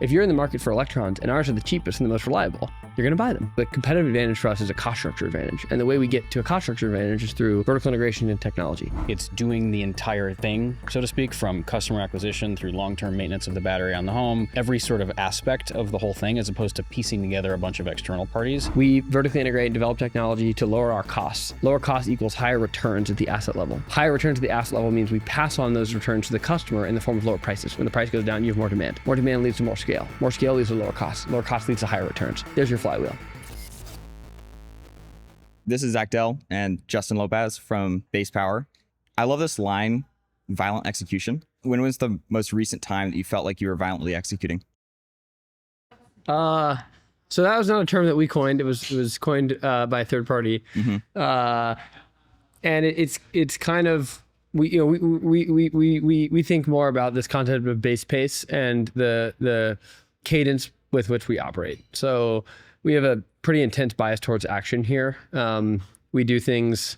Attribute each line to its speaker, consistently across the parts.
Speaker 1: If you're in the market for electrons and ours are the cheapest and the most reliable, you're going to buy them. The competitive advantage for us is a cost structure advantage. And the way we get to a cost structure advantage is through vertical integration and technology.
Speaker 2: It's doing the entire thing, so to speak, from customer acquisition through long-term maintenance of the battery on the home, every sort of aspect of the whole thing, as opposed to piecing together a bunch of external parties.
Speaker 1: We vertically integrate and develop technology to lower our costs. Lower costs equals higher returns at the asset level. Higher returns at the asset level means we pass on those returns to the customer in the form of lower prices. When the price goes down, you have more demand. More demand leads to more scale. More scale leads to lower costs. Lower costs leads to higher returns. There's your flywheel.
Speaker 3: This is Dell and Justin Lopas from Base Power. I love this line, violent execution. When was the most recent time that you felt like you were violently executing?
Speaker 1: So that was not a term that we coined. It was coined by a third party. And it's kind of, we think more about this concept of base pace and the cadence with which we operate. So we have a pretty intense bias towards action here. We do things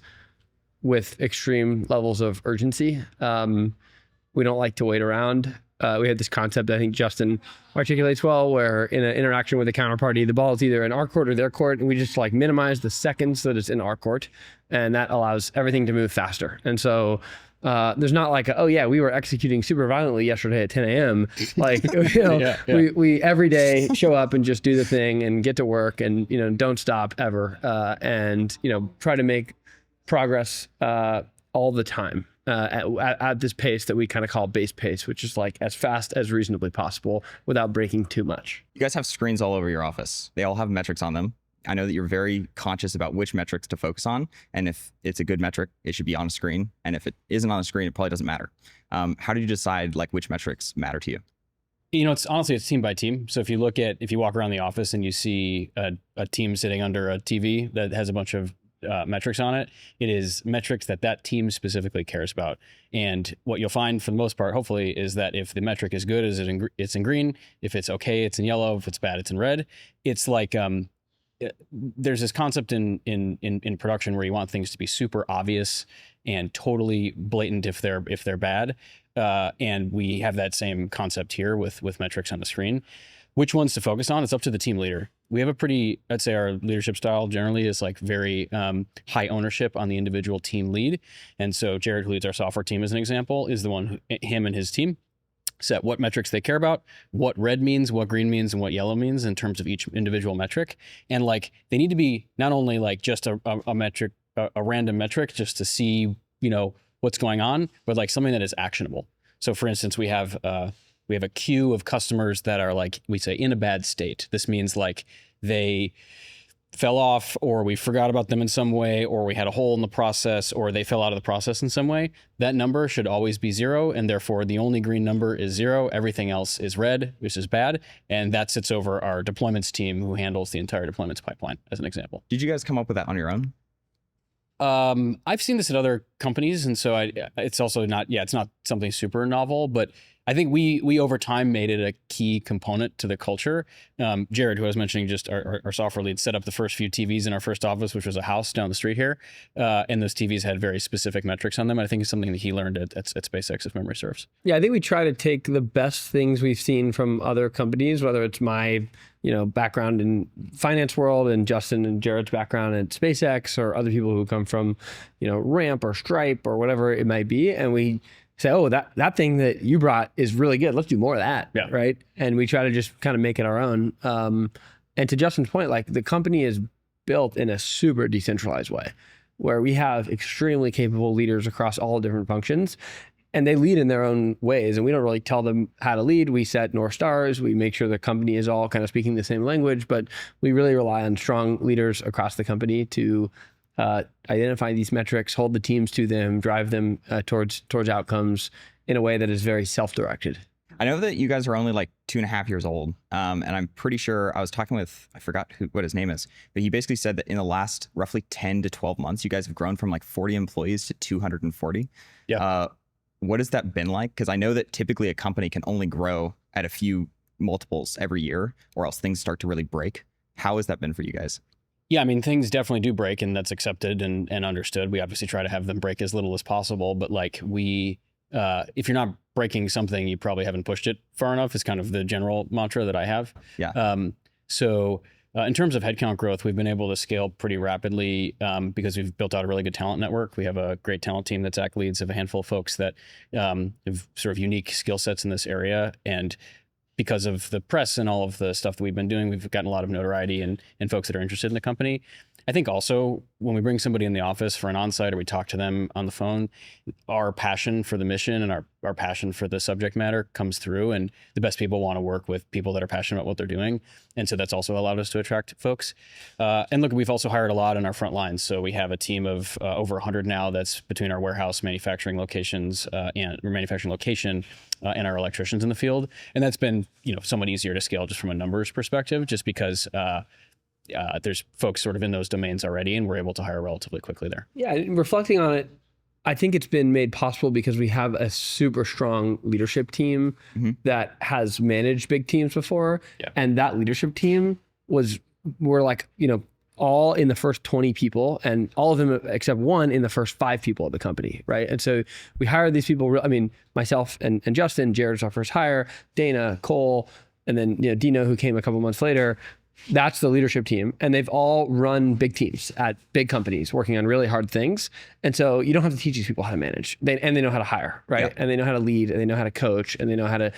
Speaker 1: with extreme levels of urgency. We don't like to wait around. We had this concept I think Justin articulates well, where in an interaction with a counterparty, the ball is either in our court or their court, and we just like minimize the seconds that it's in our court, and that allows everything to move faster. And so there's not like, oh yeah, we were executing super violently yesterday at 10 a.m. Like, we every day show up and just do the thing and get to work and, don't stop ever. And, try to make progress all the time at this pace that we kind of call base pace, which is like as fast as reasonably possible without breaking too much.
Speaker 3: You guys have screens all over your office. They all have metrics on them. I know that you're very conscious about which metrics to focus on. And if it's a good metric, it should be on a screen. And if it isn't on a screen, it probably doesn't matter. How do you decide like which metrics matter to you?
Speaker 2: It's honestly, it's team by team. So if you walk around the office and you see a team sitting under a TV that has a bunch of metrics on it, it is metrics that team specifically cares about. And what you'll find for the most part, hopefully, is that if the metric is good, it's in green. If it's okay, it's in yellow. If it's bad, it's in red. It's like, there's this concept in production where you want things to be super obvious and totally blatant if they're bad. And we have that same concept here with metrics on the screen. Which ones to focus on? It's up to the team leader. We have I'd say our leadership style generally is like very high ownership on the individual team lead. And so Jared, who leads our software team as an example, is the one him and his team set what metrics they care about, what red means, what green means, and what yellow means in terms of each individual metric. And like, they need to be not only like just a metric, a random metric just to see, what's going on, but like something that is actionable. So for instance, we have a queue of customers that are like, we say, in a bad state. This means like they fell off, or we forgot about them in some way, or we had a hole in the process, or they fell out of the process in some way. That number should always be 0, and therefore the only green number is 0. Everything else is red, which is bad, and that sits over our deployments team, who handles the entire deployments pipeline, as an example.
Speaker 3: Did you guys come up with that on your own?
Speaker 2: I've seen this at other companies, and so it's also not, it's not something super novel, but I think we over time made it a key component to the culture. Jared, who I was mentioning, just our software lead, set up the first few TVs in our first office, which was a house down the street here. And those TVs had very specific metrics on them. I think it's something that he learned at SpaceX, if memory serves.
Speaker 1: Yeah, I think we try to take the best things we've seen from other companies, whether it's my background in finance world and Justin and Jared's background at SpaceX, or other people who come from, Ramp or Stripe or whatever it might be. And we say, oh, that thing that you brought is really good. Let's do more of that. Yeah. Right. And we try to just kind of make it our own. And to Justin's point, like, the company is built in a super decentralized way, where we have extremely capable leaders across all different functions. And they lead in their own ways, and we don't really tell them how to lead. We set Northstars. We make sure the company is all kind of speaking the same language, but we really rely on strong leaders across the company to identify these metrics, hold the teams to them, drive them towards outcomes in a way that is very self-directed.
Speaker 3: I know that you guys are only like 2.5 years old, and I'm pretty sure I was talking with, I forgot what his name is, but he basically said that in the last roughly 10 to 12 months, you guys have grown from like 40 employees to 240. Yeah. What has that been like? Because I know that typically a company can only grow at a few multiples every year, or else things start to really break. How has that been for you guys?
Speaker 2: Yeah, I mean, things definitely do break, and that's accepted and understood. We obviously try to have them break as little as possible, but like we if you're not breaking something, you probably haven't pushed it far enough is kind of the general mantra that I have.
Speaker 3: Yeah.
Speaker 2: In terms of headcount growth, we've been able to scale pretty rapidly because we've built out a really good talent network. We have a great talent team that Zach leads of a handful of folks that have sort of unique skill sets in this area. And because of the press and all of the stuff that we've been doing, we've gotten a lot of notoriety and folks that are interested in the company. I think also when we bring somebody in the office for an onsite or we talk to them on the phone, our passion for the mission and our passion for the subject matter comes through, and the best people want to work with people that are passionate about what they're doing. And so that's also allowed us to attract folks. And look, we've also hired a lot in our front lines. So we have a team of over 100 now that's between our warehouse manufacturing locations and manufacturing location and our electricians in the field. And that's been, somewhat easier to scale just from a numbers perspective, just because there's folks sort of in those domains already, and we're able to hire relatively quickly there.
Speaker 1: Yeah, reflecting on it, I think it's been made possible because we have a super strong leadership team that has managed big teams before.
Speaker 2: Yeah.
Speaker 1: And that leadership team were like, all in the first 20 people, and all of them except one in the first 5 people of the company, right? And so we hired these people, myself and Justin, Jared's our first hire, Dana, Cole, and then Dino, who came a couple months later. That's the leadership team. And they've all run big teams at big companies working on really hard things. And so you don't have to teach these people how to manage. They know how to hire, right?
Speaker 3: Yeah.
Speaker 1: And they know how to lead, and they know how to coach, and they know how to,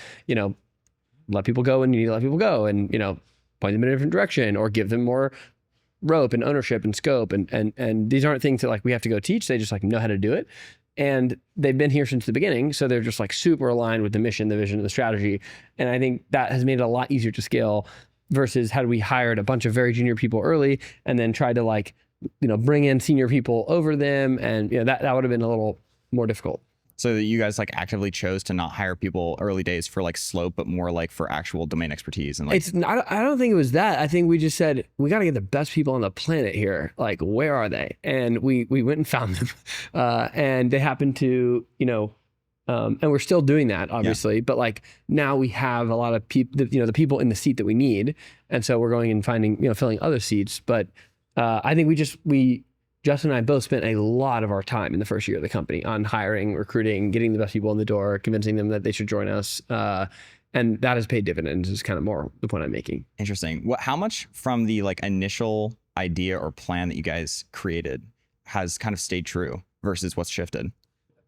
Speaker 1: let people go when you need to let people go, and, point them in a different direction, or give them more rope and ownership and scope. And these aren't things that we have to go teach. They just know how to do it. And they've been here since the beginning. So they're just super aligned with the mission, the vision, and the strategy. And I think that has made it a lot easier to scale versus had we hired a bunch of very junior people early and then tried to bring in senior people over them. And that would have been a little more difficult.
Speaker 3: So you guys actively chose to not hire people early days for slope, but more for actual domain expertise. And
Speaker 1: It's not, I don't think it was that. I think we just said, we got to get the best people on the planet here. Where are they? And we went and found them. And they happened to, and we're still doing that, obviously. Yeah. But now we have a lot of people, the people in the seat that we need. And so we're going and finding, filling other seats. But I think Justin and I both spent a lot of our time in the first year of the company on hiring, recruiting, getting the best people in the door, convincing them that they should join us. And that has paid dividends is kind of more the point I'm making.
Speaker 3: Interesting. How much from the initial idea or plan that you guys created has kind of stayed true versus what's shifted?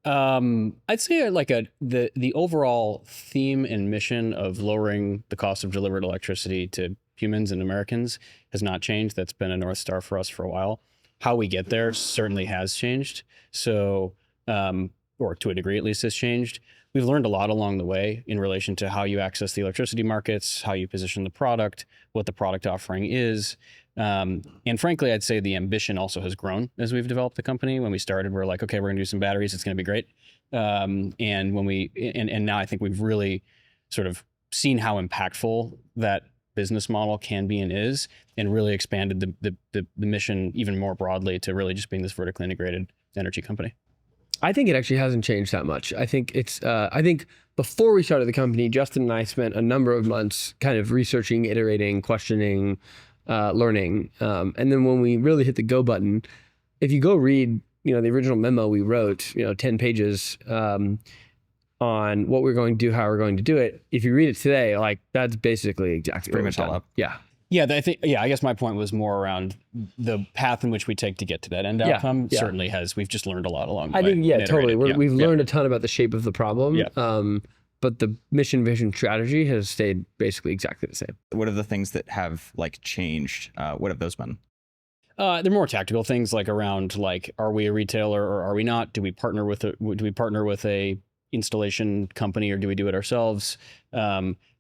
Speaker 2: I'd say the overall theme and mission of lowering the cost of delivered electricity to humans and Americans has not changed. That's been a Northstar for us for a while. How we get there certainly has changed. So, or to a degree at least has changed. We've learned a lot along the way in relation to how you access the electricity markets, how you position the product, what the product offering is. And frankly, I'd say the ambition also has grown as we've developed the company. When we started, we're okay, we're gonna do some batteries. It's gonna be great. And now I think we've really sort of seen how impactful that business model can be and is, and really expanded the mission even more broadly to really just being this vertically integrated energy company.
Speaker 1: I think it actually hasn't changed that much. I think it's, I think before we started the company, Justin and I spent a number of months kind of researching, iterating, questioning, learning. And then when we really hit the go button, if you go read, the original memo we wrote, 10 pages, on what we're going to do, how we're going to do it. If you read it today, that's basically exactly
Speaker 3: pretty much all up.
Speaker 1: Yeah.
Speaker 2: Yeah, I guess my point was more around the path in which we take to get to that end outcome.
Speaker 1: Yeah.
Speaker 2: Certainly we've just learned a lot along the way.
Speaker 1: I think, totally. We've learned
Speaker 2: a
Speaker 1: ton about the shape of the problem.
Speaker 2: Yeah.
Speaker 1: But the mission, vision, strategy has stayed basically exactly the same.
Speaker 3: What are the things that have changed? What have those been?
Speaker 2: They're more tactical things around are we a retailer or are we not? Do we partner with a installation company or do we do it ourselves?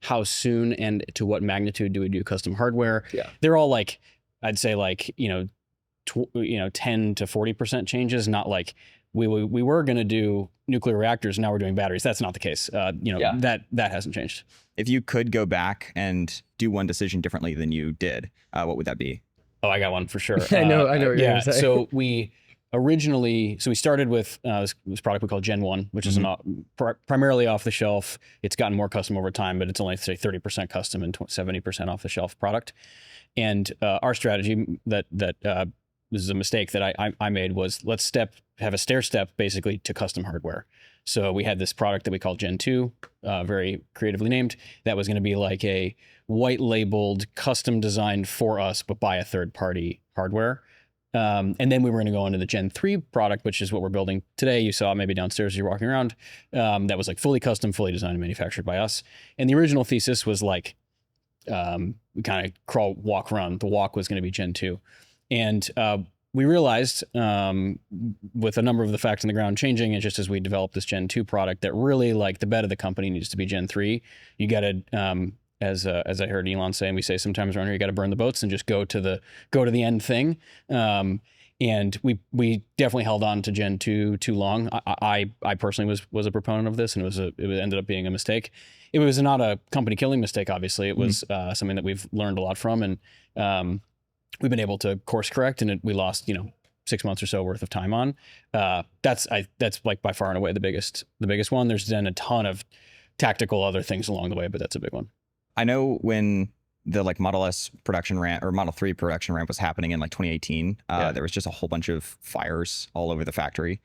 Speaker 2: How soon and to what magnitude do we do custom hardware?
Speaker 1: Yeah.
Speaker 2: They're all I'd say 10 to 40% changes, not we were going to do nuclear reactors, now we're doing batteries. That's not the case. That hasn't changed.
Speaker 3: If you could go back and do one decision differently than you did, what would that be?
Speaker 2: Oh, I got one for sure.
Speaker 1: I know what you're going to say.
Speaker 2: So we started with this product we call Gen 1, which is primarily off the shelf. It's gotten more custom over time, but it's only say 30% custom and 70% off the shelf product. And our strategy that this is a mistake that I made was let's have a stair step basically to custom hardware. So we had this product that we called Gen 2, very creatively named, that was going to be like a white labeled, custom designed for us, but by a third party hardware. And then we were going to go into the Gen 3 product, which is what we're building today. You saw maybe downstairs as you're walking around. That was like fully custom, fully designed and manufactured by us. And the original thesis was like, we kind of walk around. The walk was going to be Gen 2. And we realized with a number of the facts on the ground changing, and just as we developed this Gen 2 product, that really like the bet of the company needs to be Gen 3. You got to, as I heard Elon say, and we say sometimes around here, you got to burn the boats and just go to the end thing. And we definitely held on to Gen 2 too long. I personally was a proponent of this, and it ended up being a mistake. It was not a company killing mistake, obviously. It was something that we've learned a lot from, and we've been able to course correct, and we lost 6 months or so worth of time on. That's like by far and away the biggest one. There's been a ton of tactical other things along the way, but that's a big one.
Speaker 3: I know when the like Model S production ramp or Model 3 production ramp was happening in like 2018, there was just a whole bunch of fires all over the factory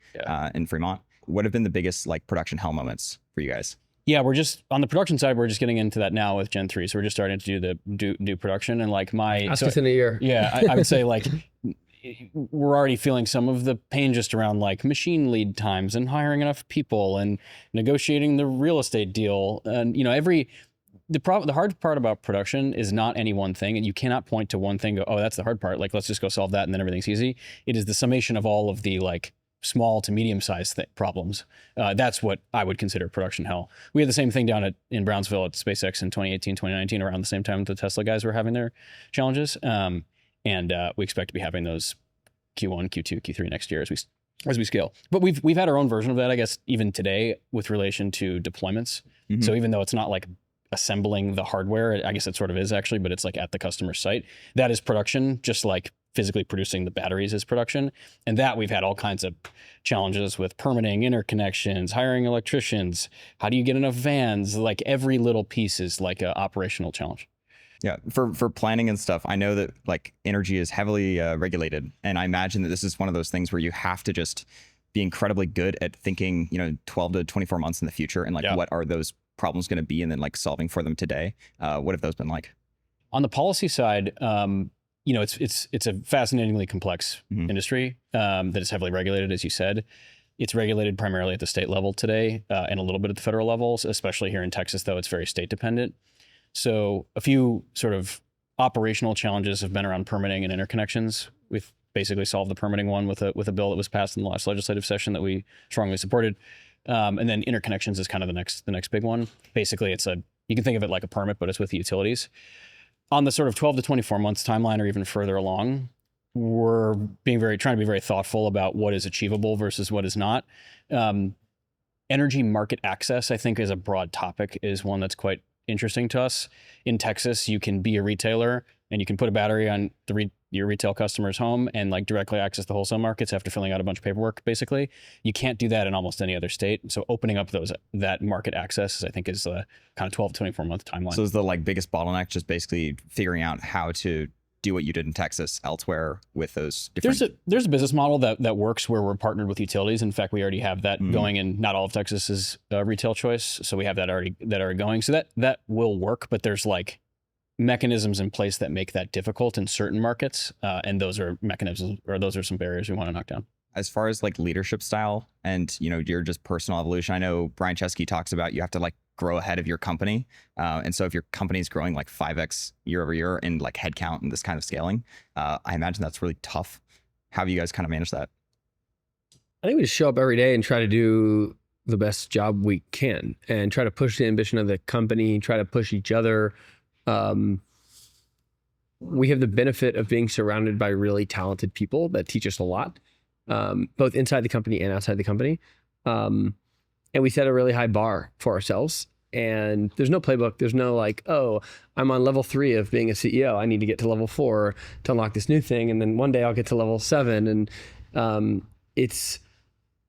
Speaker 3: in Fremont. What have been the biggest like production hell moments for you guys?
Speaker 2: Yeah, we're just on the production side. We're just getting into that now with Gen 3. So we're just starting to do production, and like
Speaker 1: That's within a year.
Speaker 2: Yeah, I would say like we're already feeling some of the pain just around like machine lead times and hiring enough people and negotiating the real estate deal. And the hard part about production is not any one thing, and you cannot point to one thing. Go, oh, that's the hard part. Like let's just go solve that, and then everything's easy. It is the summation of all of the like small to medium-sized problems. That's what I would consider production hell. We had the same thing down in Brownsville at SpaceX in 2018, 2019, around the same time the Tesla guys were having their challenges. And we expect to be having those Q1, Q2, Q3 next year as we scale. But we've had our own version of that, I guess, even today with relation to deployments. Mm-hmm. So even though it's not like assembling the hardware, I guess it sort of is actually, but it's like at the customer site. That is production, just like physically producing the batteries is production. And that we've had all kinds of challenges with permitting, interconnections, hiring electricians. How do you get enough vans? Like every little piece is like an operational challenge.
Speaker 3: Yeah, for planning and stuff, I know that like energy is heavily regulated. And I imagine that this is one of those things where you have to just be incredibly good at thinking, 12 to 24 months in the future. And like, what are those problems going to be? And then like solving for them today. What have those been like?
Speaker 2: On the policy side, it's a fascinatingly complex industry that is heavily regulated, as you said. It's regulated primarily at the state level today and a little bit at the federal levels, especially here in Texas, though it's very state dependent. So a few sort of operational challenges have been around permitting and interconnections. We've basically solved the permitting one with a bill that was passed in the last legislative session that we strongly supported. And then interconnections is kind of the next big one. Basically, you can think of it like a permit, but it's with the utilities. On the sort of 12 to 24 months timeline or even further along, we're trying to be very thoughtful about what is achievable versus what is not. Energy market access, I think, is a broad topic, is one that's quite interesting to us. In Texas, you can be a retailer and you can put a battery on your retail customer's home and like directly access the wholesale markets after filling out a bunch of paperwork, basically. You can't do that in almost any other state. So opening up that market access, I think, is a kind of 12 to 24 month timeline.
Speaker 3: So is the like biggest bottleneck just basically figuring out how to do what you did in Texas elsewhere with those different...
Speaker 2: There's a business model that works where we're partnered with utilities. In fact, we already have that going in not all of Texas is retail choice. So we have that already going. So that will work, but there's like mechanisms in place that make that difficult in certain markets. And those are some barriers we want to knock down.
Speaker 3: As far as like leadership style and, your just personal evolution, I know Brian Chesky talks about you have to like grow ahead of your company. And so if your company is growing like 5x year over year in like headcount and this kind of scaling, I imagine that's really tough. How have you guys kind of managed that?
Speaker 1: I think we just show up every day and try to do the best job we can and try to push the ambition of the company, try to push each other. We have the benefit of being surrounded by really talented people that teach us a lot, both inside the company and outside the company. And we set a really high bar for ourselves. And there's no playbook. There's no like, oh, I'm on level 3 of being a CEO. I need to get to level 4 to unlock this new thing. And then one day I'll get to level 7. And it's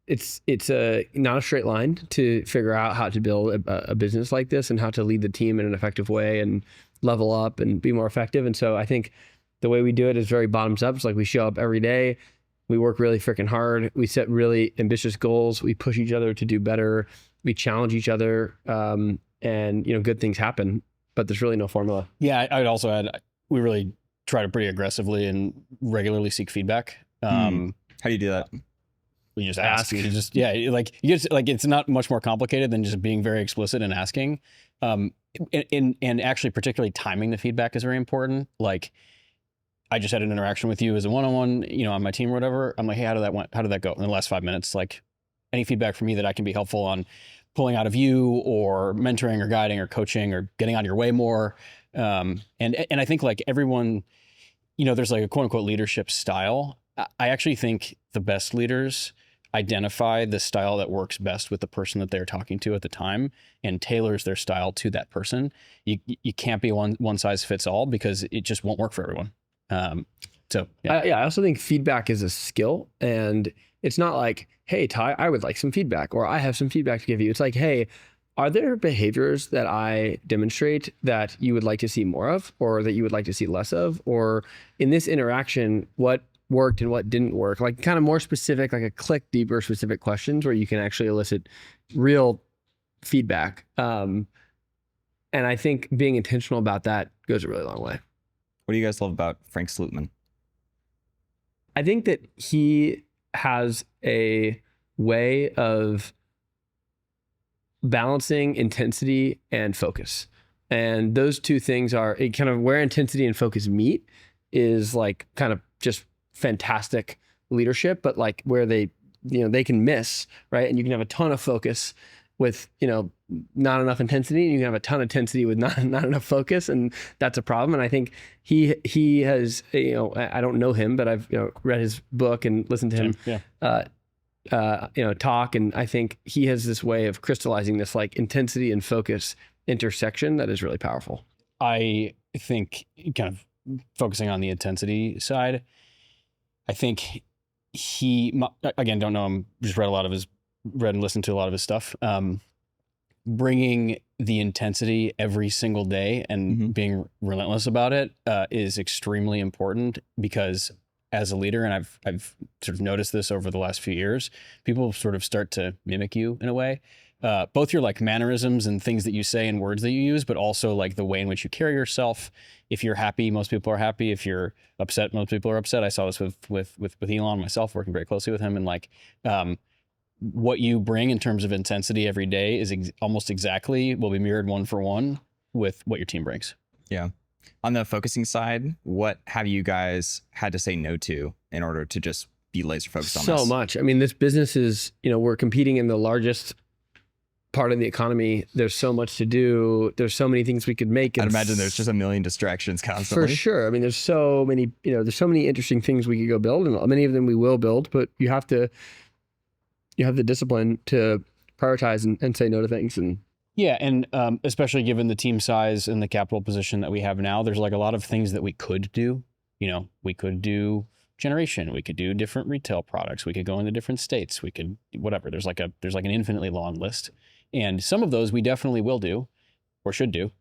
Speaker 1: not a straight line to figure out how to build a business like this and how to lead the team in an effective way and level up and be more effective. And so I think the way we do it is very bottoms up. It's like we show up every day. We work really freaking hard. We set really ambitious goals. We push each other to do better. We challenge each other, and good things happen. But there's really no formula.
Speaker 2: Yeah, I would also add we really try to pretty aggressively and regularly seek feedback.
Speaker 3: How do you do that?
Speaker 2: You just ask. You just it's not much more complicated than just being very explicit and asking. And actually, particularly timing the feedback is very important. Like, I just had an interaction with you as a one-on-one, on my team or whatever. I'm like, hey, how did that go in the last 5 minutes? Like, any feedback from me that I can be helpful on pulling out of you, or mentoring or guiding or coaching or getting out of your way more. And I think like everyone, there's like a quote unquote leadership style. I actually think the best leaders identify the style that works best with the person that they're talking to at the time and tailors their style to that person. You can't be one size fits all, because it just won't work for everyone. I
Speaker 1: also think feedback is a skill, and it's not like, hey, Ty, I would like some feedback, or I have some feedback to give you. It's like, hey, are there behaviors that I demonstrate that you would like to see more of, or that you would like to see less of? Or in this interaction, what worked and what didn't work? Like kind of more specific, like a click deeper specific questions where you can actually elicit real feedback. And I think being intentional about that goes a really long way.
Speaker 3: What do you guys love about Frank Slootman?
Speaker 1: I think that he has a way of balancing intensity and focus. And those two things are kind of where intensity and focus meet is like kind of just fantastic leadership, but like where they can miss, right? And you can have a ton of focus with, not enough intensity, and you can have a ton of intensity with not enough focus. And that's a problem. And I think he has, I don't know him, but I've, read his book and listened to him, talk. And I think he has this way of crystallizing this like intensity and focus intersection that is really powerful.
Speaker 2: I think kind of focusing on the intensity side, I think again, don't know him, just read and listened to a lot of his stuff. Bringing the intensity every single day and being relentless about it is extremely important, because as a leader, and I've sort of noticed this over the last few years, people sort of start to mimic you in a way. Both your like mannerisms and things that you say and words that you use, but also like the way in which you carry yourself. If you're happy, most people are happy. If you're upset, most people are upset. I saw this with Elon, myself, working very closely with him, and like what you bring in terms of intensity every day is almost exactly will be mirrored one for one with what your team brings.
Speaker 3: Yeah. On the focusing side, what have you guys had to say no to in order to just be laser focused on this?
Speaker 1: So much. I mean, this business is, we're competing in the largest part of the economy. There's so much to do. There's so many things we could make.
Speaker 3: I'd imagine there's just a million distractions constantly.
Speaker 1: For sure. I mean, there's so many, there's so many interesting things we could go build, and many of them we will build, but you have the discipline to prioritize and say no to things. And
Speaker 2: yeah. And especially given the team size and the capital position that we have now, there's like a lot of things that we could do. We could do generation. We could do different retail products. We could go into different states. We could, whatever. There's like an infinitely long list. And some of those we definitely will do or should do.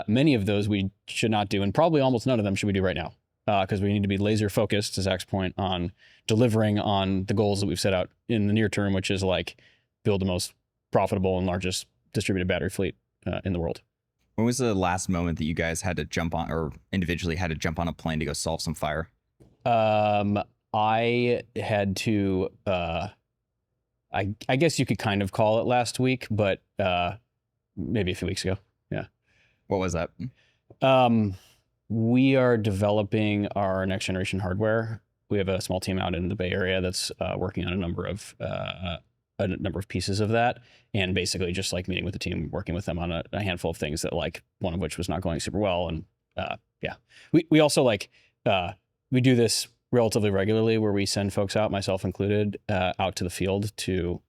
Speaker 2: Many of those we should not do. And probably almost none of them should we do right now. Because we need to be laser focused, to Zach's point, on delivering on the goals that we've set out in the near term, which is like build the most profitable and largest distributed battery fleet in the world.
Speaker 3: When was the last moment that you guys had to jump on, or individually had to jump on a plane to go solve some fire?
Speaker 2: I had to, I guess you could kind of call it last week, but maybe a few weeks ago. Yeah.
Speaker 3: What was that?
Speaker 2: We are developing our next generation hardware. We have a small team out in the Bay Area that's working on a number of pieces of that, and basically just like meeting with the team, working with them on a handful of things that, like, one of which was not going super well. And we also we do this relatively regularly, where we send folks out, myself included, out to the field to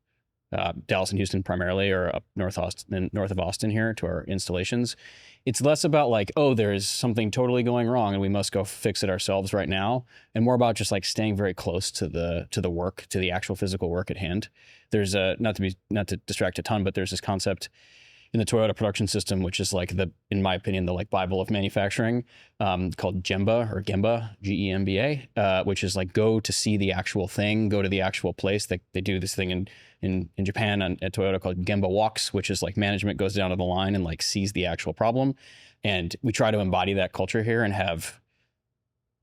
Speaker 2: Dallas and Houston primarily, or up north of Austin here to our installations. It's less about like, oh, there is something totally going wrong and we must go fix it ourselves right now, and more about just like staying very close to the work, to the actual physical work at hand. There's not to distract a ton, but there's this concept in the Toyota production system, which is like in my opinion, the like Bible of manufacturing, called Gemba, Gemba, which is like go to see the actual thing, go to the actual place. They do this thing in Japan at Toyota called Gemba walks, which is like management goes down to the line and like sees the actual problem. And we try to embody that culture here and have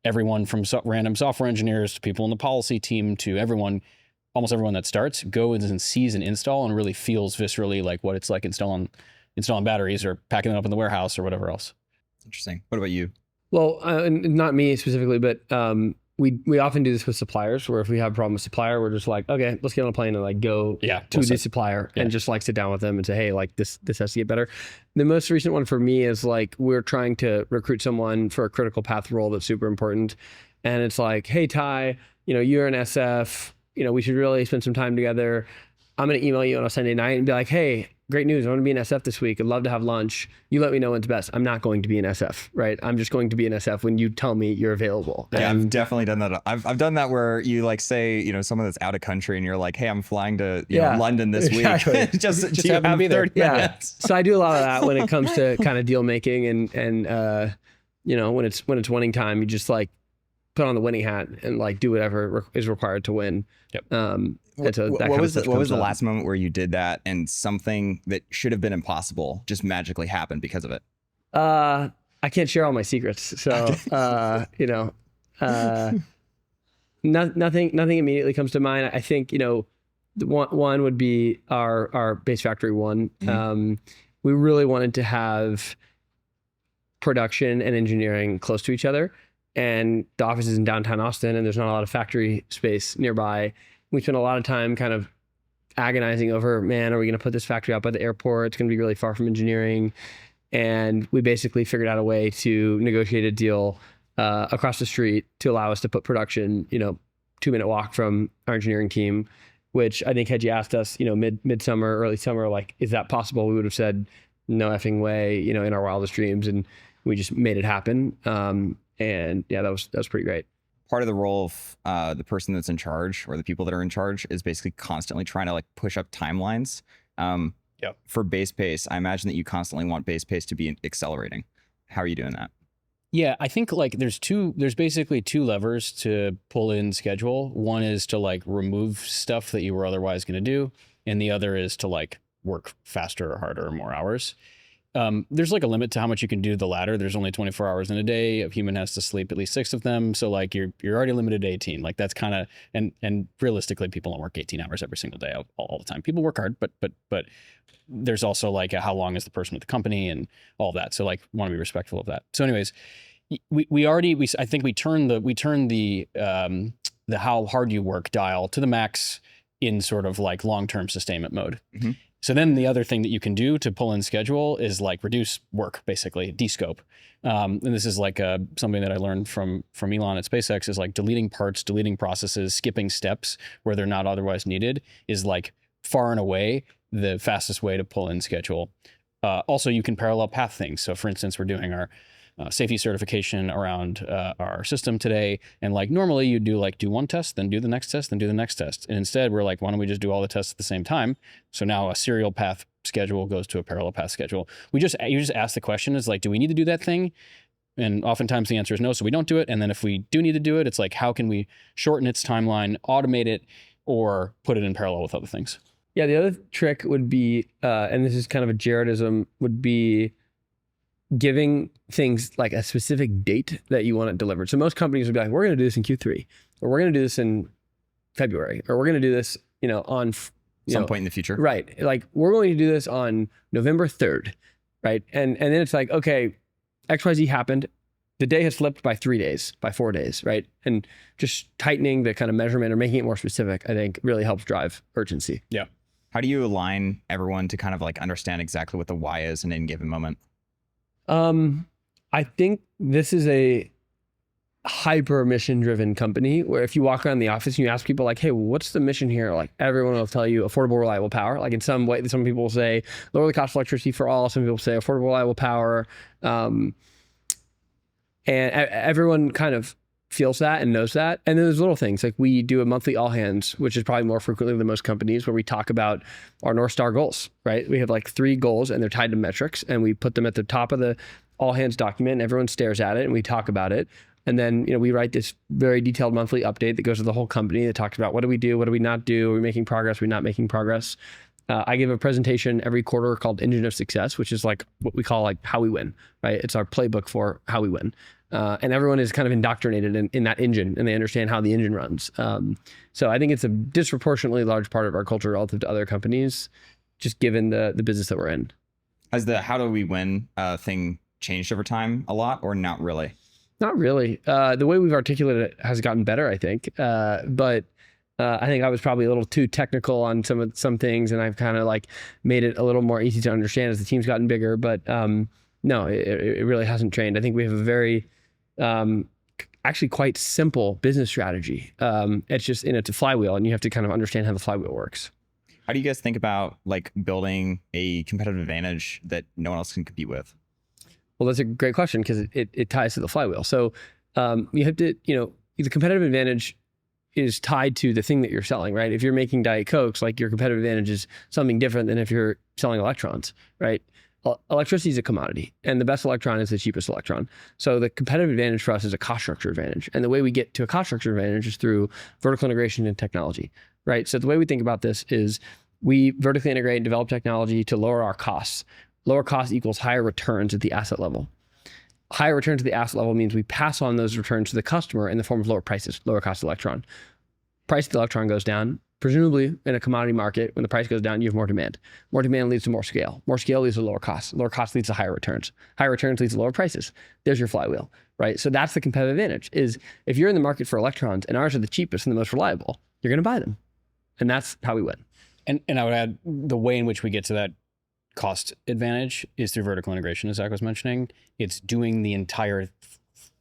Speaker 2: everyone from random software engineers to people in the policy team to almost everyone that starts goes and sees an install and really feels viscerally like what it's like installing batteries or packing them up in the warehouse or whatever else.
Speaker 3: Interesting. What about you?
Speaker 1: Well, not me specifically, but we often do this with suppliers where if we have a problem with supplier, we're just like, okay, let's get on a plane and like go to the supplier and just like sit down with them and say, hey, like this has to get better. The most recent one for me is like we're trying to recruit someone for a critical path role that's super important. And it's like, hey, Ty, you're an SF, we should really spend some time together. I'm going to email you on a Sunday night and be like, hey, great news. I'm going to be in SF this week. I'd love to have lunch. You let me know when's best. I'm not going to be in SF, right? I'm just going to be in SF when you tell me you're available.
Speaker 3: Yeah, I've definitely done that. I've done that where you like say, someone that's out of country and you're like, hey, I'm flying to London this week. just
Speaker 2: have
Speaker 3: have
Speaker 2: 30 minutes.
Speaker 1: Yeah. So I do a lot of that when it comes to kind of deal making and when it's winning time, you just like put on the winning hat and like do whatever is required to win.
Speaker 2: Yep.
Speaker 3: What was the last moment where you did that and something that should have been impossible just magically happened because of it?
Speaker 1: I can't share all my secrets, so nothing immediately comes to mind. I think the one would be our base factory one. Mm-hmm. We really wanted to have production and engineering close to each other. And the office is in downtown Austin and there's not a lot of factory space nearby. We spent a lot of time kind of agonizing over, man, are we going to put this factory out by the airport? It's going to be really far from engineering. And we basically figured out a way to negotiate a deal across the street to allow us to put production, 2-minute walk from our engineering team, which I think had you asked us, midsummer, early summer, like, is that possible? We would have said no effing way, in our wildest dreams. And we just made it happen. And yeah, that was pretty great.
Speaker 3: Part of the role of the person that's in charge or the people that are in charge is basically constantly trying to like push up timelines. For base pace, I imagine that you constantly want base pace to be accelerating. How are you doing that?
Speaker 2: Yeah, I think like there's basically two levers to pull in schedule. One is to like remove stuff that you were otherwise going to do. And the other is to like work faster or harder or more hours. There's like a limit to how much you can do the latter. There's only 24 hours in a day. A human has to sleep at least 6 of them. So like you're already limited to 18. Like that's kind of, and realistically people don't work 18 hours every single day all the time. People work hard, but there's also like how long is the person with the company and all that. So like want to be respectful of that. So anyways, I think we turned the how hard you work dial to the max in sort of like long-term sustainment mode. Mm-hmm. So then the other thing that you can do to pull in schedule is like reduce work, basically descope. And this is like something that I learned from Elon at SpaceX is like deleting parts, deleting processes, skipping steps where they're not otherwise needed is like far and away the fastest way to pull in schedule. Also, you can parallel path things. So for instance, we're doing our safety certification around our system today. And like normally you do one test, then do the next test, then do the next test. And instead we're like, why don't we just do all the tests at the same time? So now a serial path schedule goes to a parallel path schedule. You just ask the question is like, do we need to do that thing? And oftentimes the answer is no, so we don't do it. And then if we do need to do it, it's like, how can we shorten its timeline, automate it, or put it in parallel with other things?
Speaker 1: Yeah, the other trick would be, and this is kind of a Jaredism, would be giving things like a specific date that you want it delivered. So most companies would be like, we're going to do this in Q3, or we're going to do this in February, or we're going to do this, on
Speaker 3: some point in the future.
Speaker 1: Right. Like we're going to do this on November 3rd. Right. And then it's like, okay, XYZ happened. The day has slipped by 3 days, by 4 days. Right. And just tightening the kind of measurement or making it more specific, I think really helps drive urgency.
Speaker 2: Yeah.
Speaker 3: How do you align everyone to kind of like understand exactly what the why is in any given moment?
Speaker 1: I think this is a hyper mission driven company where if you walk around the office and you ask people like, hey, what's the mission here? Like everyone will tell you affordable, reliable power. Like in some way, some people will say lower the cost of electricity for all. Some people say affordable, reliable power. And everyone kind of feels that and knows that. And then there's little things like we do a monthly all hands, which is probably more frequently than most companies, where we talk about our Northstar goals, right? We have like 3 goals and they're tied to metrics, and we put them at the top of the all hands document, and everyone stares at it and we talk about it. And then, we write this very detailed monthly update that goes to the whole company that talks about what do we do? What do we not do? Are we making progress? Are we not making progress? I give a presentation every quarter called Engine of Success, which is like what we call like how we win, right? It's our playbook for how we win. And everyone is kind of indoctrinated in that engine, and they understand how the engine runs. So I think it's a disproportionately large part of our culture relative to other companies, just given the business that we're in.
Speaker 3: Has the how do we win thing changed over time a lot, or not really?
Speaker 1: Not really. The way we've articulated it has gotten better, I think. But I think I was probably a little too technical on some things, and I've kind of like made it a little more easy to understand as the team's gotten bigger. But no, it really hasn't changed. I think we have a very actually quite simple business strategy. It's just, it's a flywheel, and you have to kind of understand how the flywheel works.
Speaker 3: How do you guys think about like building a competitive advantage that no one else can compete with?
Speaker 1: Well, that's a great question, because it ties to the flywheel. So you have to, the competitive advantage is tied to the thing that you're selling, right? If you're making Diet Cokes, like your competitive advantage is something different than if you're selling electrons, right? Electricity is a commodity, and the best electron is the cheapest electron. So the competitive advantage for us is a cost structure advantage. And the way we get to a cost structure advantage is through vertical integration and technology, right? So the way we think about this is we vertically integrate and develop technology to lower our costs. Lower cost equals higher returns at the asset level. Higher returns at the asset level means we pass on those returns to the customer in the form of lower prices, lower cost electron. Price of the electron goes down. Presumably, in a commodity market, when the price goes down, you have more demand. More demand leads to more scale. More scale leads to lower costs. Lower cost leads to higher returns. Higher returns leads to lower prices. There's your flywheel, right? So that's the competitive advantage, is if you're in the market for electrons and ours are the cheapest and the most reliable, you're going to buy them. And that's how we win.
Speaker 2: And I would add, the way in which we get to that cost advantage is through vertical integration, as Zach was mentioning. It's doing the entire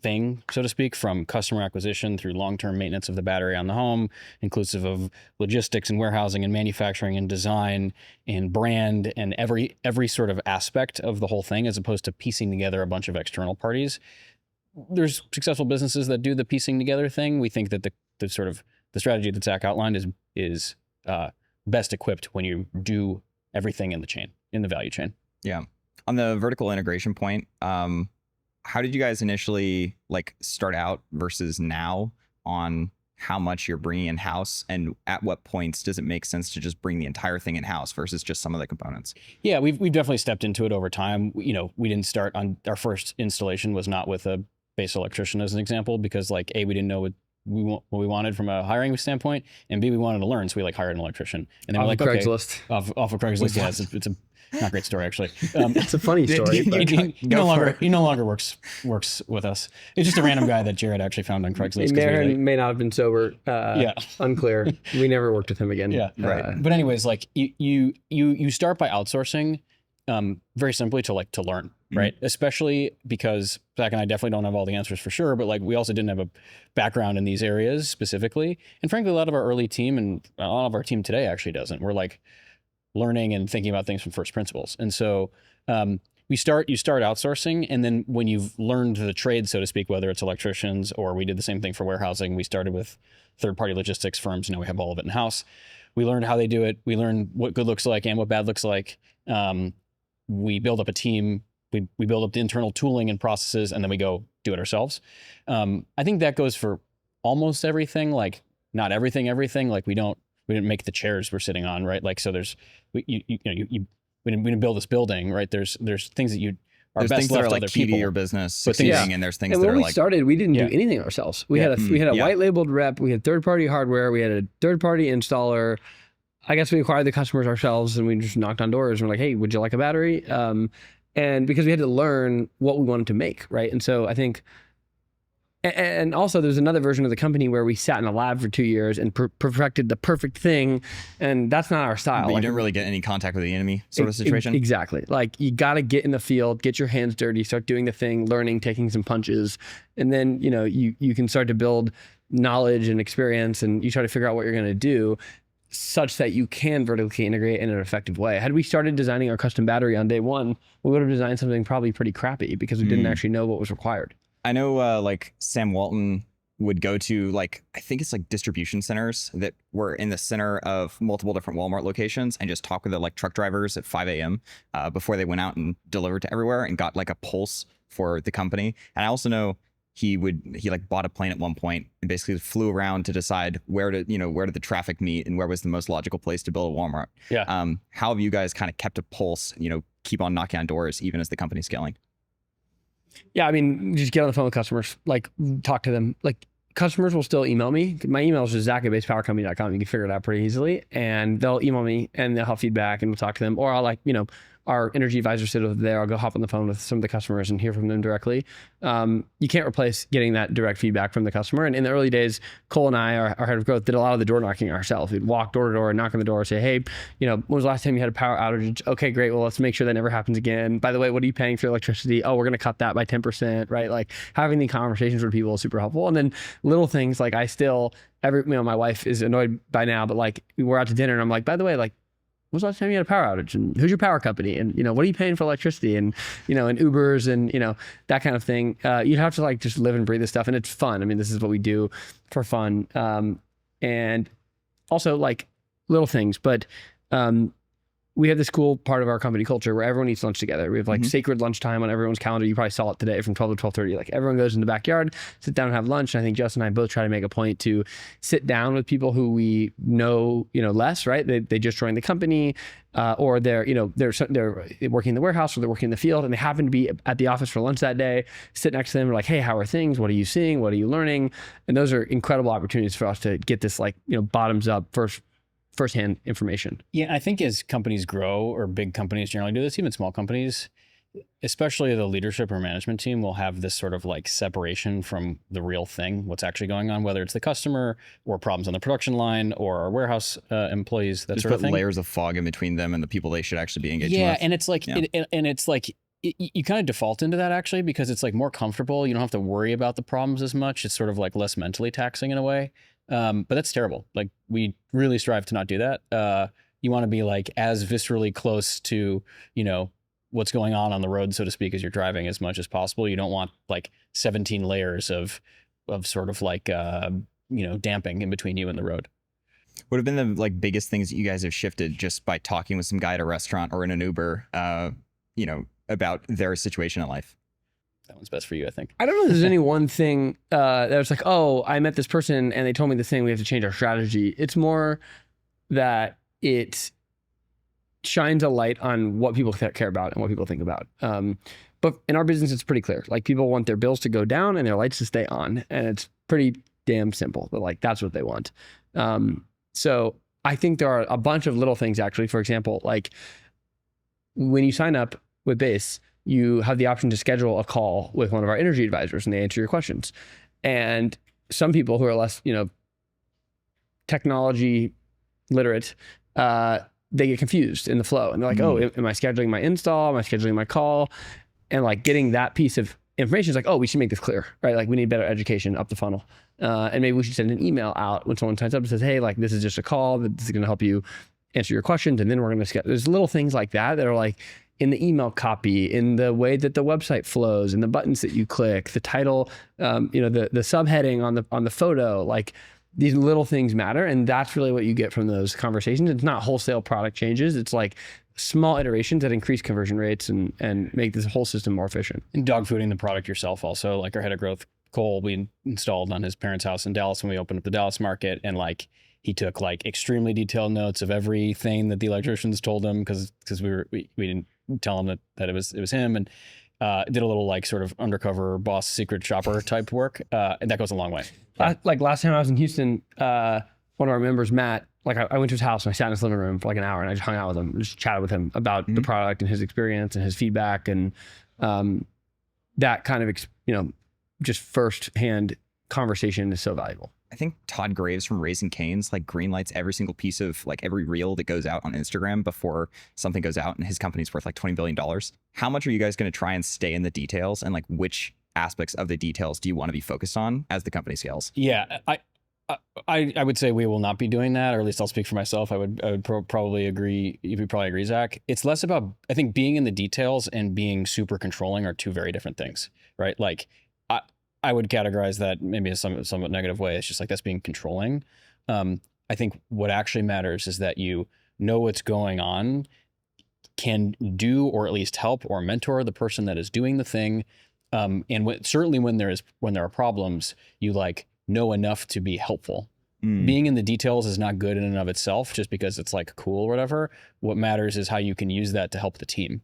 Speaker 2: thing, so to speak, from customer acquisition through long-term maintenance of the battery on the home, inclusive of logistics and warehousing and manufacturing and design and brand and every sort of aspect of the whole thing, as opposed to piecing together a bunch of external parties. There's successful businesses that do the piecing together thing. We think that the sort of the strategy that Zach outlined is best equipped when you do everything in the value chain. Yeah.
Speaker 3: On the vertical integration point, how did you guys initially like start out versus now on how much you're bringing in house, and at what points does it make sense to just bring the entire thing in house versus just some of the components?
Speaker 2: Yeah, we've definitely stepped into it over time. We didn't start on our first installation was not with a base electrician as an example, because like A, we didn't know what we wanted from a hiring standpoint, and B, we wanted to learn, so we like hired an electrician. And then we're like,
Speaker 1: Craigslist.
Speaker 2: Okay, off of Craigslist. Yeah, it's a not a great story actually.
Speaker 1: It's a funny story.
Speaker 2: He no longer works with us. It's just a random guy that Jared actually found on Craigslist.
Speaker 1: He may not have been sober.
Speaker 2: Yeah,
Speaker 1: unclear. We never worked with him again.
Speaker 2: Yeah, right. But anyways, like you start by outsourcing, very simply to learn, right? Mm-hmm. Especially because Zach and I definitely don't have all the answers for sure, but like we also didn't have a background in these areas specifically, and frankly, a lot of our early team and a lot of our team today actually doesn't. We're like learning and thinking about things from first principles. And so you start outsourcing, and then when you've learned the trade, so to speak, whether it's electricians or we did the same thing for warehousing, we started with third-party logistics firms. Now we have all of it in-house. We learned how they do it. We learned what good looks like and what bad looks like. We build up a team. We build up the internal tooling and processes, and then we go do it ourselves. I think that goes for almost everything, like not everything. Like we didn't make the chairs we're sitting on, right? Like, so we didn't build this building, right? There's things that
Speaker 3: there's
Speaker 2: best
Speaker 3: things
Speaker 2: left
Speaker 3: that are like key to your business succeeding, and there's things that are like.
Speaker 1: And when we started, we didn't do anything ourselves. We had a white labeled rep. We had third-party hardware. We had a third-party installer. I guess we acquired the customers ourselves, and we just knocked on doors and we're like, hey, would you like a battery? And because we had to learn what we wanted to make, right? And so I think, and also there's another version of the company where we sat in a lab for 2 years and perfected the perfect thing, and that's not our style.
Speaker 3: But you didn't really get any contact with the enemy sort of situation?
Speaker 1: Exactly. Like you got to get in the field, get your hands dirty, start doing the thing, learning, taking some punches, and then you can start to build knowledge and experience, and you try to figure out what you're going to do, such that you can vertically integrate in an effective way. Had we started designing our custom battery on day one, we would have designed something probably pretty crappy because we didn't actually know what was required.
Speaker 3: I know like Sam Walton would go to like, I think it's like distribution centers that were in the center of multiple different Walmart locations and just talk with the like truck drivers at 5 a.m. Before they went out and delivered to everywhere and got like a pulse for the company. And I also know he like bought a plane at one point and basically flew around to decide where did the traffic meet and where was the most logical place to build a Walmart.
Speaker 2: Yeah.
Speaker 3: How have you guys kind of kept a pulse, keep on knocking on doors even as the company's scaling?
Speaker 1: Yeah, I mean, just get on the phone with customers, like talk to them. Like customers will still email me. My email is just zach@basepowercompany.com. You can figure it out pretty easily. And they'll email me and they'll have feedback and we'll talk to them. Or I'll our energy advisor sit over there. I'll go hop on the phone with some of the customers and hear from them directly. You can't replace getting that direct feedback from the customer. And in the early days, Cole and I, our head of growth, did a lot of the door knocking ourselves. We'd walk door to door and knock on the door and say, hey, when was the last time you had a power outage? Okay, great. Well, let's make sure that never happens again. By the way, what are you paying for electricity? Oh, we're going to cut that by 10%, right? Like having the conversations with people is super helpful. And then little things like my wife is annoyed by now, but like we're out to dinner and I'm like, by the way, like, when was the last time you had a power outage? And who's your power company? And, what are you paying for electricity? And, and Ubers and, that kind of thing. You have to like just live and breathe this stuff. And it's fun. I mean, this is what we do for fun. And also like little things, but we have this cool part of our company culture where everyone eats lunch together. We have like sacred lunchtime on everyone's calendar. You probably saw it today from 12 to 12:30. Like everyone goes in the backyard, sit down and have lunch. And I think Justin and I both try to make a point to sit down with people who we know, less, right? They just joined the company, or they're working in the warehouse or they're working in the field and they happen to be at the office for lunch that day. Sit next to them. We're like, hey, how are things? What are you seeing? What are you learning? And those are incredible opportunities for us to get this like, bottoms up firsthand information.
Speaker 2: Yeah, I think as companies grow, or big companies generally do this, even small companies, especially the leadership or management team will have this sort of like separation from the real thing, what's actually going on, whether it's the customer or problems on the production line or our warehouse employees, that
Speaker 3: just
Speaker 2: sort of thing.
Speaker 3: Layers of fog in between them and the people they should actually be engaging with.
Speaker 2: Yeah, and it's like, you kind of default into that actually because it's like more comfortable. You don't have to worry about the problems as much. It's sort of like less mentally taxing in a way. But that's terrible. Like we really strive to not do that. You want to be like as viscerally close to, what's going on the road, so to speak, as you're driving as much as possible. You don't want like 17 layers of sort of like, damping in between you and the road.
Speaker 3: What have been the like biggest things that you guys have shifted just by talking with some guy at a restaurant or in an Uber, about their situation in life?
Speaker 2: That one's best for you, I think.
Speaker 1: I don't know if there's any one thing that was like, oh, I met this person and they told me this thing, we have to change our strategy. It's more that it shines a light on what people care about and what people think about. But in our business, it's pretty clear. Like people want their bills to go down and their lights to stay on. And it's pretty damn simple. But like, that's what they want. So I think there are a bunch of little things actually. For example, like when you sign up with Base, you have the option to schedule a call with one of our energy advisors and they answer your questions. And some people who are less, technology literate, they get confused in the flow and they're like, oh, am I scheduling my install? Am I scheduling my call? And like getting that piece of information is like, oh, we should make this clear, right? Like we need better education up the funnel. And maybe we should send an email out when someone signs up and says, hey, like this is just a call. This is going to help you answer your questions. And then we're going to schedule. There's little things like that are like, in the email copy, in the way that the website flows, in the buttons that you click, the title, the subheading on the photo, like these little things matter. And that's really what you get from those conversations. It's not wholesale product changes. It's like small iterations that increase conversion rates and make this whole system more efficient.
Speaker 2: And dogfooding the product yourself also, like our head of growth, Cole, we installed on his parents' house in Dallas when we opened up the Dallas market. And like, he took like extremely detailed notes of everything that the electricians told him because we didn't tell him that it was him, and did a little like sort of undercover boss secret shopper type work, and that goes a long way.
Speaker 1: Like last time I was in Houston, one of our members, Matt, like I went to his house and I sat in his living room for like an hour and I just hung out with him, just chatted with him about the product and his experience and his feedback and that kind of just firsthand conversation is so valuable.
Speaker 3: I think Todd Graves from Raising Cane's like greenlights every single piece of like every reel that goes out on Instagram before something goes out, and his company's worth like $20 billion. How much are you guys going to try and stay in the details, and like which aspects of the details do you want to be focused on as the company scales?
Speaker 2: Yeah, I would say we will not be doing that, or at least I'll speak for myself. I would probably agree. You would probably agree, Zach. It's less about, I think, being in the details and being super controlling are two very different things, right? Like I would categorize that maybe in a somewhat negative way. It's just like that's being controlling. I think what actually matters is that you know what's going on, can do or at least help or mentor the person that is doing the thing. And certainly when there are problems, you like know enough to be helpful. Being in the details is not good in and of itself, just because it's like cool or whatever. What matters is how you can use that to help the team.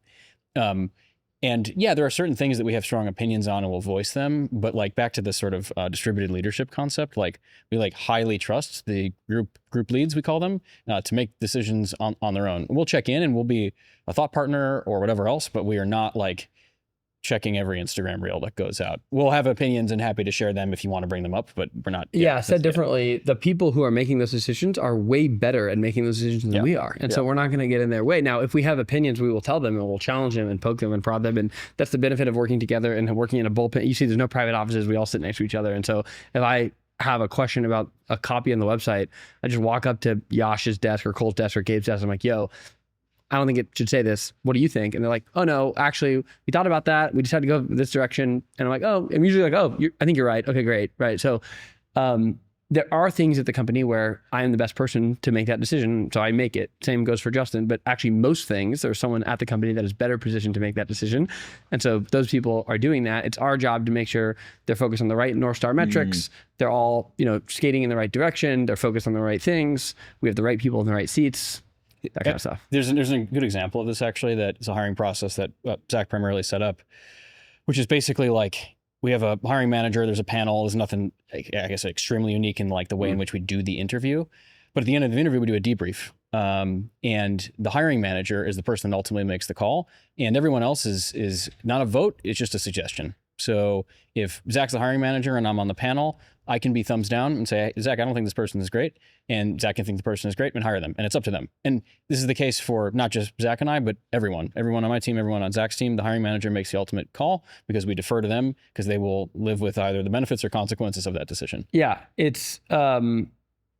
Speaker 2: And yeah, there are certain things that we have strong opinions on and we'll voice them. But like back to this sort of distributed leadership concept, like we like highly trust the group leads, we call them, to make decisions on their own. We'll check in and we'll be a thought partner or whatever else, but we are not like checking every Instagram reel that goes out. We'll have opinions and happy to share them if you want to bring them up, but we're not.
Speaker 1: Yeah, said differently, the people who are making those decisions are way better at making those decisions than we are. And so we're not going to get in their way. Now, if we have opinions, we will tell them and we'll challenge them and poke them and prod them. And that's the benefit of working together and working in a bullpen. You see, there's no private offices. We all sit next to each other. And so if I have a question about a copy on the website, I just walk up to Yash's desk or Cole's desk or Gabe's desk. I'm like, yo, I don't think it should say this. What do you think? And they're like, oh no, actually, we thought about that. We decided to go this direction. And I'm like, oh, I'm usually like, oh, I think you're right. Okay, great. Right. So there are things at the company where I am the best person to make that decision. So I make it. Same goes for Justin. But actually most things, there's someone at the company that is better positioned to make that decision. And so those people are doing that. It's our job to make sure they're focused on the right Northstar metrics. They're all, skating in the right direction. They're focused on the right things. We have the right people in the right seats. That kind of stuff.
Speaker 2: There's a good example of this actually. That is a hiring process that Zach primarily set up, which is basically like we have a hiring manager. There's a panel. There's nothing, I guess, extremely unique in like the way in which we do the interview. But at the end of the interview, we do a debrief. And the hiring manager is the person that ultimately makes the call, and everyone else is not a vote. It's just a suggestion. So if Zach's the hiring manager and I'm on the panel, I can be thumbs down and say, Zach, I don't think this person is great. And Zach can think the person is great and hire them. And it's up to them. And this is the case for not just Zach and I, but everyone on my team, everyone on Zach's team. The hiring manager makes the ultimate call because we defer to them because they will live with either the benefits or consequences of that decision.
Speaker 1: Yeah, it's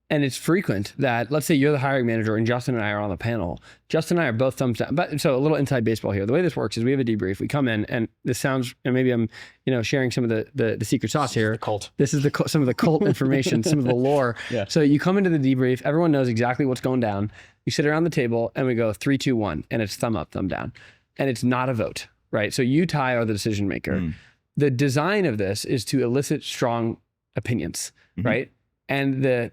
Speaker 1: and it's frequent that, let's say you're the hiring manager and Justin and I are on the panel. Justin and I are both thumbs down. But so a little inside baseball here. The way this works is we have a debrief. We come in, and this sounds, and maybe I'm, sharing some of the secret sauce here.
Speaker 2: Cult.
Speaker 1: This is some of the cult information, some of the lore.
Speaker 2: Yeah.
Speaker 1: So you come into the debrief. Everyone knows exactly what's going down. You sit around the table, and we go 3, 2, 1, and it's thumb up, thumb down, and it's not a vote, right? So you, Ty, are the decision maker. The design of this is to elicit strong opinions, right? And the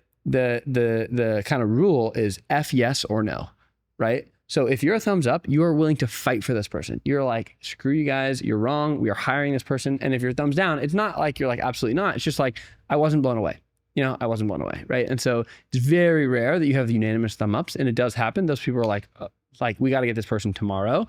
Speaker 1: kind of rule is F yes or no, right? So if you're a thumbs up, you are willing to fight for this person. You're like, screw you guys, you're wrong. We are hiring this person. And if you're thumbs down, it's not like you're like, absolutely not. It's just like, I wasn't blown away. I wasn't blown away, right? And so it's very rare that you have the unanimous thumb ups, and it does happen. Those people are like, we got to get this person tomorrow.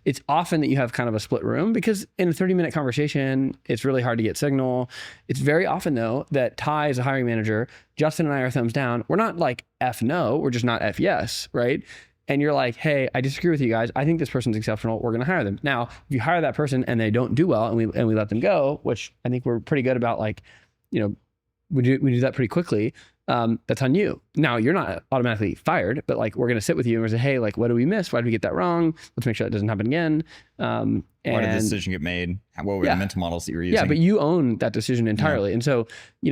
Speaker 1: It's often that you have kind of a split room because in a 30-minute conversation, it's really hard to get signal. It's very often though that Ty is a hiring manager, Justin and I are thumbs down. We're not like F no, we're just not F yes, right? And you're like, hey, I disagree with you guys. I think this person's exceptional. We're going to hire them. Now, if you hire that person and they don't do well and we let them go, which I think we're pretty good about, like, we do that pretty quickly. That's on you. Now, you're not automatically fired, but like, we're going to sit with you and we're say, hey, like, what did we miss? Why did we get that wrong? Let's make sure that doesn't happen again.
Speaker 3: Why did the decision get made? What were the mental models that you were using?
Speaker 1: Yeah, but you own that decision entirely. And so,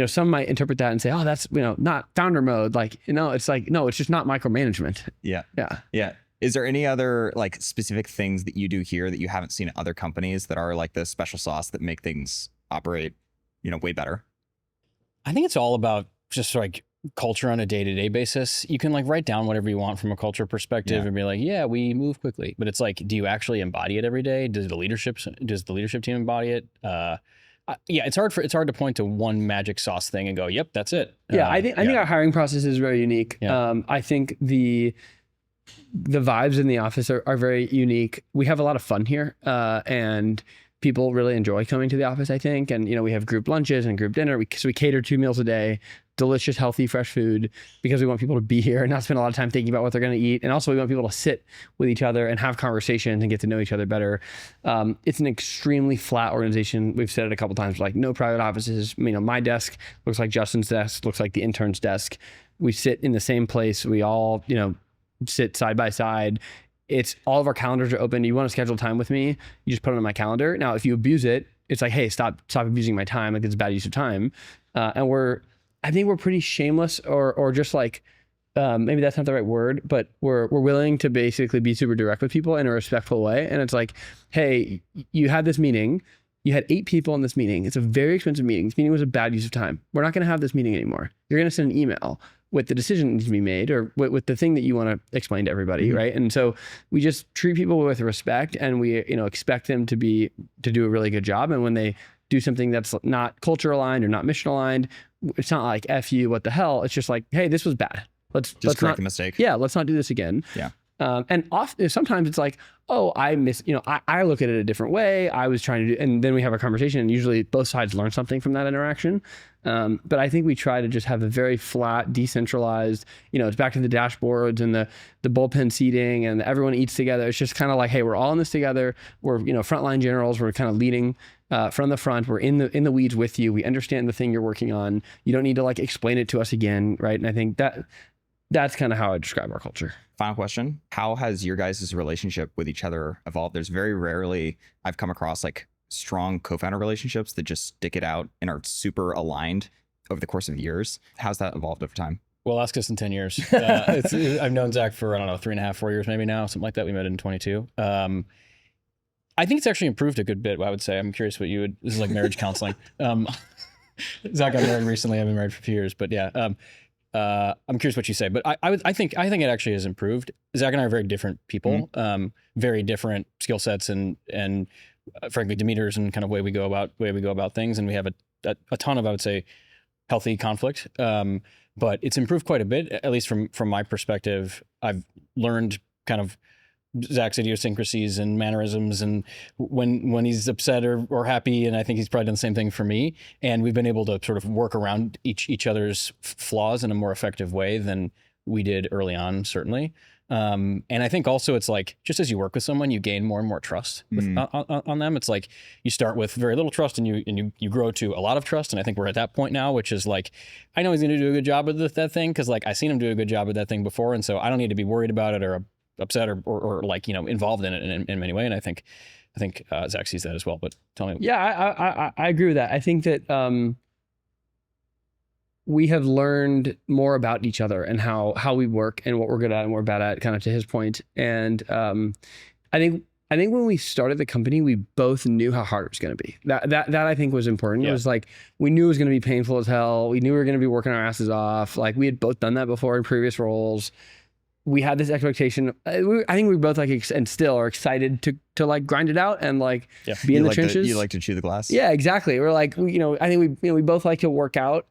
Speaker 1: some might interpret that and say, oh, that's, not founder mode. Like, it's like, no, it's just not micromanagement.
Speaker 3: Yeah.
Speaker 1: Yeah.
Speaker 3: Yeah. Is there any other like specific things that you do here that you haven't seen at other companies that are like the special sauce that make things operate, way better?
Speaker 2: I think it's all about just like culture on a day-to-day basis. You can like write down whatever you want from a culture perspective and be like, yeah, we move quickly. But it's like, do you actually embody it every day? Does the leadership team embody it? It's hard to point to one magic sauce thing and go, yep, that's it.
Speaker 1: Yeah, I think our hiring process is very unique.
Speaker 2: Yeah.
Speaker 1: I think the vibes in the office are very unique. We have a lot of fun here, and people really enjoy coming to the office, I think. And, we have group lunches and group dinner. So we cater 2 meals a day, delicious, healthy, fresh food, because we want people to be here and not spend a lot of time thinking about what they're going to eat. And also we want people to sit with each other and have conversations and get to know each other better. It's an extremely flat organization. We've said it a couple times, like no private offices. My desk looks like Justin's desk, looks like the intern's desk. We sit in the same place. We all, sit side by side. It's all of our calendars are open. You want to schedule time with me, you just put it on my calendar. Now, if you abuse it, it's like, hey, stop abusing my time. Like it's a bad use of time. And I think we're pretty shameless or just like, maybe that's not the right word, but we're willing to basically be super direct with people in a respectful way. And it's like, hey, you had this meeting. You had 8 people in this meeting. It's a very expensive meeting. This meeting was a bad use of time. We're not going to have this meeting anymore. You're going to send an email with the decision that needs to be made or with the thing that you want to explain to everybody, right? And so we just treat people with respect, and we expect them to do a really good job. And when they do something that's not culture aligned or not mission aligned, it's not like F you, what the hell? It's just like, hey, this was bad. Let's
Speaker 3: correct
Speaker 1: not,
Speaker 3: the mistake.
Speaker 1: Yeah, let's not do this again.
Speaker 3: Yeah.
Speaker 1: And often, sometimes it's like, oh, I look at it a different way. I was trying to do, and then we have a conversation, and usually both sides learn something from that interaction. But I think we try to just have a very flat, decentralized, it's back to the dashboards and the bullpen seating and everyone eats together. It's just kind of like, hey, we're all in this together. We're, frontline generals. We're kind of leading from the front. We're in the weeds with you. We understand the thing you're working on. You don't need to like explain it to us again. Right. And I think that's kind of how I describe our culture.
Speaker 3: Final question. How has your guys' relationship with each other evolved? There's very rarely I've come across like strong co-founder relationships that just stick it out and are super aligned over the course of years. How's that evolved over time?
Speaker 2: Well, ask us in 10 years. I've known Zach for, I don't know, 3.5, 4 years maybe now, something like that. We met in 22. I think it's actually improved a good bit, I would say. I'm curious what this is like marriage counseling. Zach got married recently. I've been married for a few years, but yeah. I'm curious what you say, but I think it actually has improved. Zach and I are very different people, very different skill sets and frankly demeanors and kind of way we go about things, and we have a ton of, I would say, healthy conflict. But it's improved quite a bit, at least from my perspective. I've learned kind of Zach's idiosyncrasies and mannerisms, and when he's upset or happy, and I think he's probably done the same thing for me. And we've been able to sort of work around each other's flaws in a more effective way than we did early on, certainly. And I think also it's like, just as you work with someone, you gain more and more trust on them. It's like you start with very little trust and you grow to a lot of trust. And I think we're at that point now, which is like, I know he's going to do a good job with that thing, because like I've seen him do a good job with that thing before, and so I don't need to be worried about it or upset or like involved in it in many ways. And I think Zach sees that as well. But tell me.
Speaker 1: Yeah, I agree with that. I think that we have learned more about each other and how we work and what we're good at and what we're bad at, kind of to his point. And I think when we started the company, we both knew how hard it was going to be. That I think was important. Yeah. It was like, we knew it was going to be painful as hell. We knew we were going to be working our asses off. Like, we had both done that before in previous roles. We had this expectation. I think we both like, and still are excited to like grind it out and like be in the trenches.
Speaker 3: You like to chew the glass.
Speaker 1: Yeah, exactly. We're like, I think we both like to work out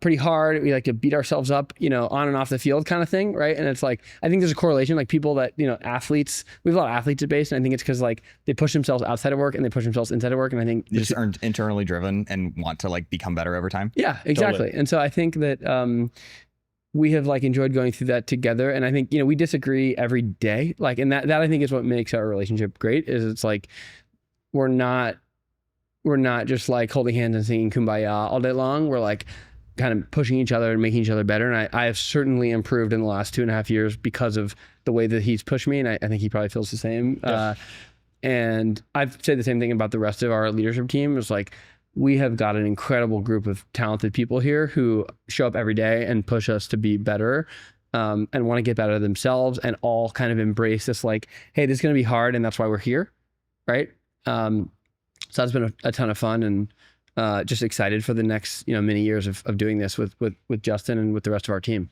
Speaker 1: pretty hard. We like to beat ourselves up, on and off the field kind of thing, right? And it's like, I think there's a correlation. Like people that, athletes, we have a lot of athletes at base, and I think it's because like they push themselves outside of work and they push themselves inside of work. And I think
Speaker 3: they just aren't internally driven and want to like become better over time.
Speaker 1: Yeah, exactly.
Speaker 2: Totally.
Speaker 1: And so I think that we have like enjoyed going through that together. And I think, we disagree every day. Like, and that I think is what makes our relationship great, is it's like, we're not just like holding hands and singing Kumbaya all day long. We're like kind of pushing each other and making each other better. And I have certainly improved in the last 2.5 years because of the way that he's pushed me. And I think he probably feels the same. Yeah. And I've said the same thing about the rest of our leadership team. It's like, we have got an incredible group of talented people here who show up every day and push us to be better, and want to get better themselves, and all kind of embrace this like, hey, this is going to be hard, and that's why we're here, right? So that's been a ton of fun, and just excited for the next many years of doing this with Justin and with the rest of our team.